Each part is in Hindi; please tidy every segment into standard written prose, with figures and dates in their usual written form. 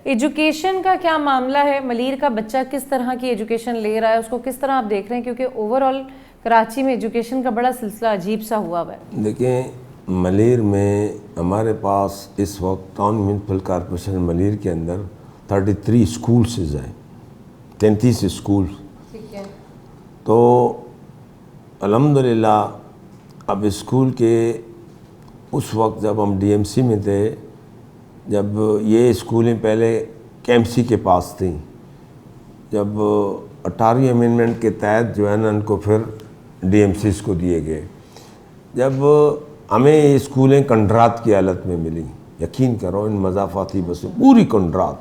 एजुकेशन का क्या मामला है? मलीर का बच्चा किस तरह की एजुकेशन ले रहा है, उसको किस तरह आप देख रहे हैं? क्योंकि ओवरऑल कराची में एजुकेशन का बड़ा सिलसिला अजीब सा हुआ हुआ है। देखिए, मलीर में हमारे पास इस वक्त टाउन म्यूनसिपल कॉरपोरेशन मलीर के अंदर 33 स्कूल्स हैं, 33 स्कूल। ठीक है। तो अल्हम्दुलिल्लाह अब स्कूल के उस वक्त जब हम डीएमसी में थे, जब ये स्कूलें पहले केएमसी के पास थी, जब 18वीं अमेंडमेंट के तहत जो है ना इनको फिर डीएमसीज को दिए गए। जब हमें ये स्कूलें कंट्राट की हालत में मिली, यकीन करो इन मज़ाफ़ाती बसें पूरी कंट्राट,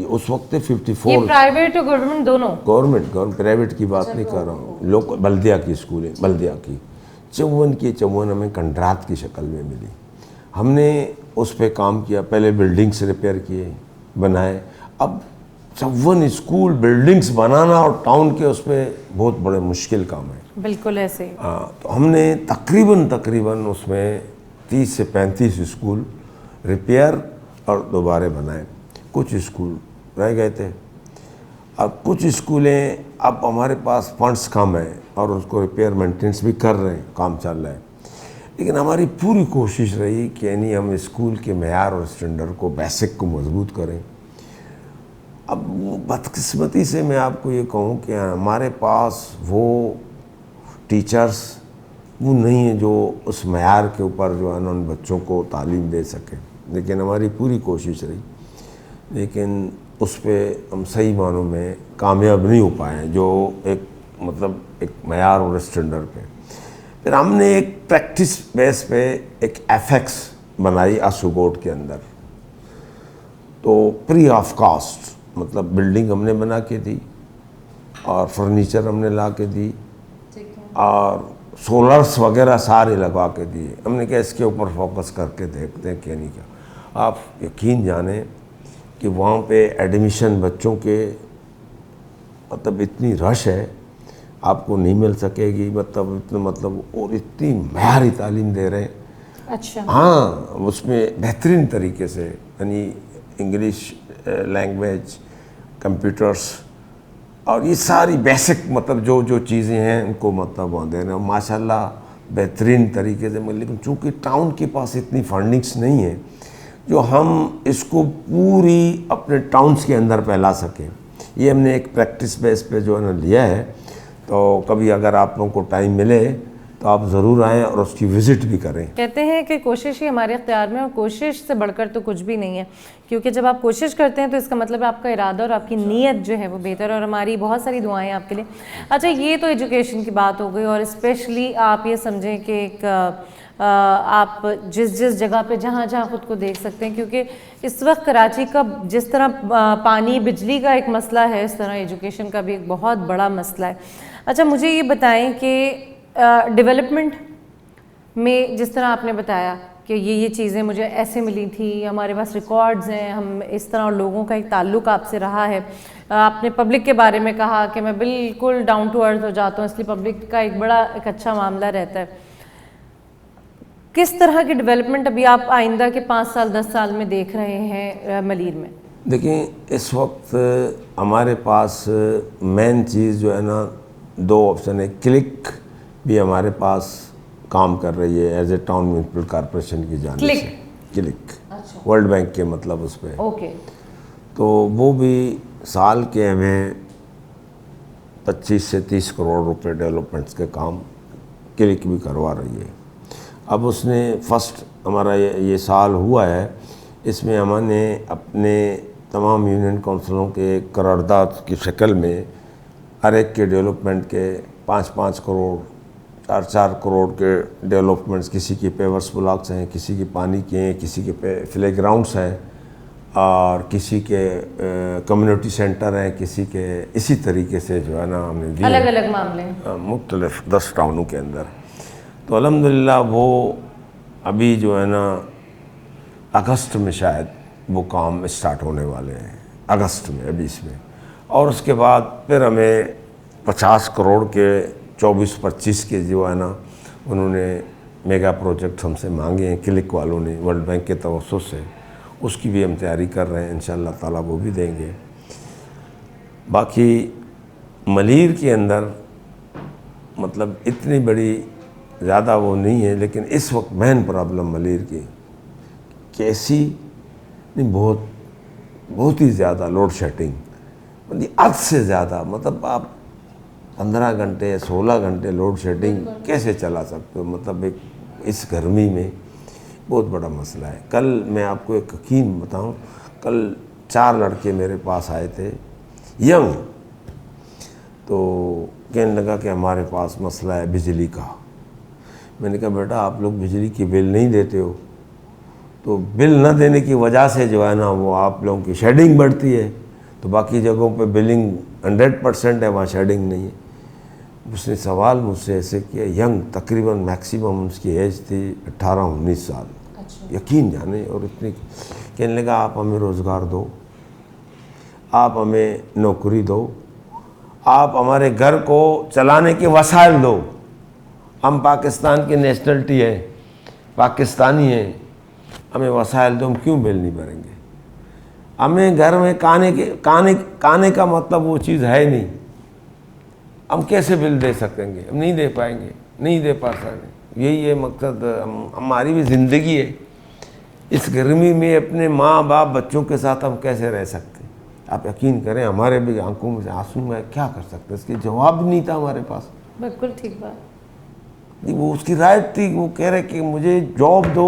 ये उस वक्त 54। ये प्राइवेट और गवर्नमेंट दोनों? गवर्नमेंट प्राइवेट की बात नहीं कर रहा हूँ, लोग बल्दिया की स्कूलें, बल्दिया की 54 की 54 हमें कंट्राट की शक्ल में मिली। हमने उस पर काम किया, पहले बिल्डिंग्स रिपेयर किए, बनाए। अब 54 स्कूल बिल्डिंग्स बनाना और टाउन के उस पर बहुत बड़े मुश्किल काम है। बिल्कुल ऐसे। हाँ, तो हमने तकरीबन उसमें 30 से 35 स्कूल रिपेयर और दोबारा बनाए। कुछ स्कूल रह गए थे। अब कुछ स्कूलें, अब हमारे पास फंड्स कम है और उसको रिपेयर मेंटेनेंस भी कर रहे हैं, काम चल रहा है। लेकिन हमारी पूरी कोशिश रही कि यानी हम स्कूल के मेयार और स्टैंडर्ड को, बेसिक को मजबूत करें। अब बदकिस्मती से मैं आपको ये कहूँ कि हमारे पास वो टीचर्स वो नहीं है जो उस मेयार के ऊपर जो है ना उन बच्चों को तालीम दे सके। लेकिन हमारी पूरी कोशिश रही, लेकिन उस पर हम सही मानों में कामयाब नहीं हो पाए, जो एक मतलब एक मेयार और स्टैंडर्ड पे। फिर हमने एक प्रैक्टिस बेस पे एक एफएक्स बनाई आसू बोर्ड के अंदर। तो फ्री ऑफ कास्ट, मतलब बिल्डिंग हमने बना के दी और फर्नीचर हमने ला के दी और सोलर्स वगैरह सारे लगा के दिए। हमने कहा इसके ऊपर फोकस करके देखते हैं क्या नहीं क्या। आप यकीन जाने कि वहाँ पे एडमिशन बच्चों के मतलब इतनी रश है, आपको नहीं मिल सकेगी, मतलब और इतनी मेयारी तालीम दे रहे हैं। अच्छा। हाँ, उसमें बेहतरीन तरीके से, यानी इंग्लिश लैंग्वेज, कंप्यूटर्स और ये सारी बेसिक मतलब जो चीज़ें हैं उनको मतलब वहाँ दे रहे हैं माशाल्लाह बेहतरीन तरीके से। लेकिन चूँकि टाउन के पास इतनी फंडिंग्स नहीं है जो हम इसको पूरी अपने टाउन्स के अंदर फैला सकें। ये हमने एक प्रैक्टिस बेस पे जो है ना लिया है। तो कभी अगर आप लोगों को टाइम मिले तो आप ज़रूर आएँ और उसकी विज़िट भी करें। कहते हैं कि कोशिश ही हमारे इख्तियार में, और कोशिश से बढ़कर तो कुछ भी नहीं है, क्योंकि जब आप कोशिश करते हैं तो इसका मतलब है आपका इरादा और आपकी नीयत जो है वो बेहतर है, और हमारी बहुत सारी दुआएं आपके लिए। अच्छा, ये तो एजुकेशन की बात हो गई, और स्पेशली आप ये समझें कि एक आप जिस जगह पे जहाँ ख़ुद को देख सकते हैं, क्योंकि इस वक्त कराची का जिस तरह पानी बिजली का एक मसला है, इस तरह एजुकेशन का भी एक बहुत बड़ा मसला है। अच्छा, मुझे ये बताएं कि डेवलपमेंट में जिस तरह आपने बताया कि ये चीज़ें मुझे ऐसे मिली थी, हमारे पास रिकॉर्ड्स हैं, हम इस तरह लोगों का एक ताल्लुक़ आपसे रहा है। आपने पब्लिक के बारे में कहा कि मैं बिल्कुल डाउन टू अर्थ हो जाता हूँ, इसलिए पब्लिक का एक बड़ा एक अच्छा मामला रहता है। किस तरह की डेवलपमेंट अभी आप आइंदा के 5 साल 10 साल में देख रहे हैं मलीर में? देखिए, इस वक्त हमारे पास मेन चीज़ जो है ना, 2 ऑप्शन है। क्लिक भी हमारे पास काम कर रही है as a town municipal corporation की जानिब से। क्लिक अच्छा। वर्ल्ड बैंक के मतलब उस पर। ओके। तो वो भी साल के हमें 25 से 30 करोड़ रुपए डेवलपमेंट्स के काम क्लिक भी करवा रही है। अब उसने फर्स्ट हमारा ये साल हुआ है, इसमें हमने अपने तमाम यूनियन काउंसिलों के करारदाद की शक्ल में हर एक के डेवलपमेंट के 5-5 करोड़ 4-4 करोड़ के डेवलपमेंट्स, किसी के पेवर्स ब्लॉक्स हैं, किसी के पानी के हैं, किसी के प्ले ग्राउंड्स हैं और किसी के कम्युनिटी सेंटर हैं, किसी के इसी तरीके से जो है ना हमने दिए अलग अलग मामले मुख्तलिफ 10 टाउनों के अंदर। तो अल्हम्दुलिल्लाह वो अभी जो है ना अगस्त में शायद वो काम स्टार्ट होने वाले हैं, अगस्त में अभी इसमें। और उसके बाद फिर हमें 50 करोड़ के 24-25 के जो है ना उन्होंने मेगा प्रोजेक्ट हमसे मांगे हैं क्लिक वालों ने, वर्ल्ड बैंक के तवज्जुह से। उसकी भी हम तैयारी कर रहे हैं, इंशाअल्लाह ताला वो भी देंगे। बाकी मलीर के अंदर मतलब इतनी बड़ी ज़्यादा वो नहीं है, लेकिन इस वक्त मेन प्रॉब्लम मलीर की कैसी नहीं, बहुत ही ज़्यादा लोड शेडिंग, मतलब हद से ज़्यादा, मतलब आप 15 घंटे या 16 घंटे लोड शेडिंग कैसे चला सकते हो, मतलब एक इस गर्मी में बहुत बड़ा मसला है। कल मैं आपको एक यकीन बताऊं, कल 4 लड़के मेरे पास आए थे यंग, तो कहने लगा कि हमारे पास मसला है बिजली का। मैंने कहा बेटा आप लोग बिजली की बिल नहीं देते हो, तो बिल न देने की वजह से जो है ना वो आप लोगों की शेडिंग बढ़ती है, तो बाकी जगहों पे बिलिंग 100% है, वहाँ शेडिंग नहीं है। उसने सवाल मुझसे ऐसे किया, यंग तकरीबन मैक्सिमम उसकी एज थी 18-19 साल, यकीन जाने, और इतनी कहने लगा आप हमें रोज़गार दो, आप हमें नौकरी दो, आप हमारे घर को चलाने के वसाइल दो, हम पाकिस्तान की नेशनलिटी है, पाकिस्तानी हैं, हमें वसाइल दो, हम क्यों बिल नहीं भरेंगे, हमें घर में खाने का मतलब वो चीज़ है नहीं, हम कैसे बिल दे सकेंगे, हम नहीं दे पाएंगे, नहीं दे पा सकते। यही है मकसद, हमारी भी ज़िंदगी है, इस गर्मी में अपने माँ बाप बच्चों के साथ हम कैसे रह सकते हैं। आप यकीन करें हमारे भी आंखों में से आंसू में, क्या कर सकते, इसके जवाब नहीं था हमारे पास। बिल्कुल ठीक बात। वो उसकी राइट थी, वो कह रहे कि मुझे जॉब दो,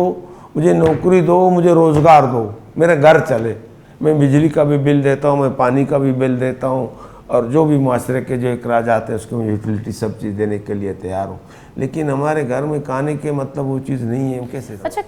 मुझे नौकरी दो, मुझे रोज़गार दो, मेरा घर चले, मैं बिजली का भी बिल देता हूँ, मैं पानी का भी बिल देता हूँ, और जो भी माशरे के जो अखराजात हैं उसको मैं यूटिलिटी सब चीज़ देने के लिए तैयार हूँ, लेकिन हमारे घर में खाने के मतलब वो चीज़ नहीं है, हम कैसे। अच्छा